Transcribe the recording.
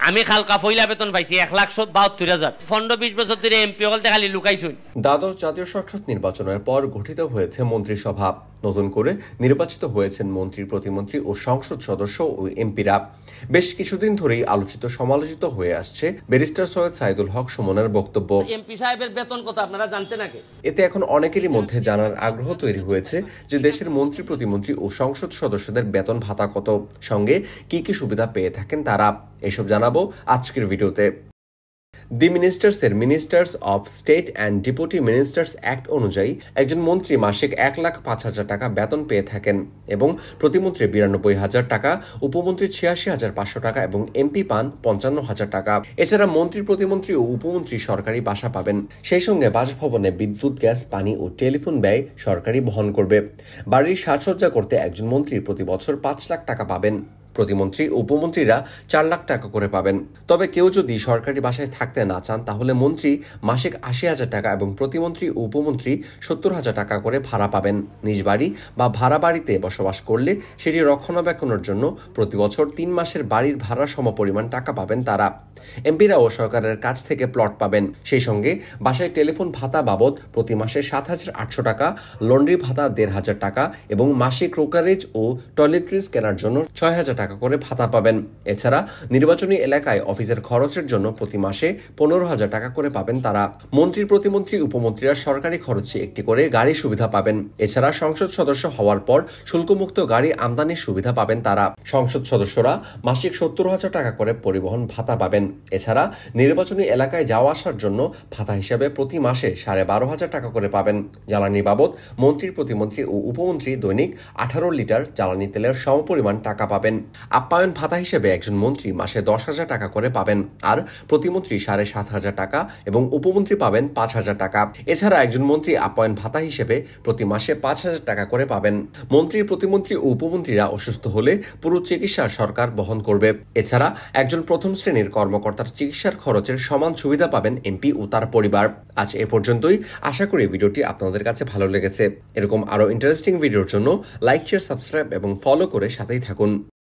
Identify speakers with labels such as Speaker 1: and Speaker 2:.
Speaker 1: আমি খালকা পয়লা বেতন পাইছি 1,72,000। 15-20 বছর ধরে এমপি হলতে খালি লুকাইছুন।
Speaker 2: দ্বাদশ জাতীয় সংসদ নির্বাচনের পর গঠিত হয়েছে মন্ত্রিসভা। নতুন করে নির্বাচিত হয়েছেন মন্ত্রী, প্রতিমন্ত্রী ও সংসদ সদস্য ও এমপিরা। বেশ কিছুদিন ধরেই আলোচিত সমালোচিত হয়ে আসছে ব্যারিস্টার সৈয়দ সাইদুল হক সুমনের বক্তব্য।
Speaker 1: এমপি সাহেবের বেতন কত আপনারা জানতেন আগে?
Speaker 2: এতে এখন অনেকেরই মধ্যে জানার আগ্রহ তৈরি হয়েছে যে দেশের মন্ত্রী, প্রতিমন্ত্রী ও সংসদ সদস্যদের বেতন ভাতা কত, সঙ্গে কি কি সুবিধা পেয়ে থাকেন তারা। এসব জানাবো আজকের ভিডিওতে। The ministers of state and deputy ministers act অনুযায়ী একজন মন্ত্রী মাসিক 1,05,000 টাকা বেতন পেয়ে থাকেন এবং প্রতিমন্ত্রী 92,000 টাকা, উপমন্ত্রী 86,500 টাকা এবং এমপি পান 55,000 টাকা। এছাড়া মন্ত্রী, প্রতিমন্ত্রী ও উপমন্ত্রী সরকারি বাসা পাবেন। সেই সঙ্গে বাসভবনে বিদ্যুৎ, গ্যাস, পানি ও টেলিফোন ব্যয় সরকারি বহন করবে। বাড়ির সাজসজ্জা করতে একজন মন্ত্রী প্রতি বছর 5 লাখ টাকা পাবেন। প্রতিমন্ত্রী, উপমন্ত্রীরা 4 লাখ টাকা করে পাবেন। তবে কেউ যদি সরকারি বাসায় থাকতে না চান তাহলে মন্ত্রী মাসিক 80,000 টাকা এবং প্রতিমন্ত্রী ও উপমন্ত্রী 70,000 টাকা করে ভাড়া পাবেন। নিজ বাড়ি বা ভাড়া বাড়িতে বসবাস করলে সেটি রক্ষণাবেক্ষণের জন্য প্রতি বছর 3 মাসের বাড়ির ভাড়া সমপরিমাণ টাকা পাবেন তারা। এমপিরাও সরকারের কাছ থেকে প্লট পাবেন। সেই সঙ্গে বাসায় টেলিফোন ভাতা বাবদ প্রতি মাসে 7,800 টাকা, লন্ড্রি ভাতা 1,500 টাকা এবং মাসিক ক্রোকারেজ ও টয়লেট্রিজ কেনার জন্য 6,000 টাকা করে ভাতা পাবেন। এছাড়া নির্বাচনী এলাকায় অফিসের খরচের জন্য প্রতি মাসে 15,000 টাকা করে পাবেন তারা। মন্ত্রী, প্রতিমন্ত্রী, উপমন্ত্রীরা সরকারি খরচে একটি করে গাড়ি সুবিধা পাবেন। এছাড়া সংসদ সদস্য হওয়ার পর শুল্কমুক্ত গাড়ি আমদানির সুবিধা পাবেন তারা। সংসদ সদস্যরা মাসিক 70,000 টাকা করে পরিবহন ভাতা পাবেন। এছাড়া নির্বাচনী এলাকায় যাওয়া আসার জন্য ভাতা হিসাবে প্রতি মাসে 12,500 টাকা করে পাবেন। জ্বালানি বাবদ মন্ত্রী, প্রতিমন্ত্রী ও উপমন্ত্রী দৈনিক 18 লিটার জ্বালানি তেলের সমপরিমাণ টাকা পাবেন। আপ্যায়ন ভাতা হিসেবে একজন মন্ত্রী মাসে 10,000 টাকা করে পাবেন, আর প্রতিমন্ত্রী 7,500 টাকা এবং উপমন্ত্রী পাবেন 5,000 টাকা। এছাড়া একজন মন্ত্রী আপ্যায়ন ভাতা হিসেবে প্রতি মাসে 5,000 টাকা করে পাবেন। মন্ত্রী, প্রতিমন্ত্রী ও উপমন্ত্রীরা অসুস্থ হলে পুরো চিকিৎসা সরকার বহন করবে। এছাড়া একজন প্রথম শ্রেণীর কর্মকর্তার চিকিৎসার খরচের সমান সুবিধা পাবেন এমপি ও তার পরিবার। আজ এ পর্যন্তই। আশা করি ভিডিওটি আপনাদের কাছে ভালো লেগেছে। এরকম আরো ইন্টারেস্টিং ভিডিওর জন্য লাইক, শেয়ার, সাবস্ক্রাইব এবং ফলো করে সাথেই থাকুন।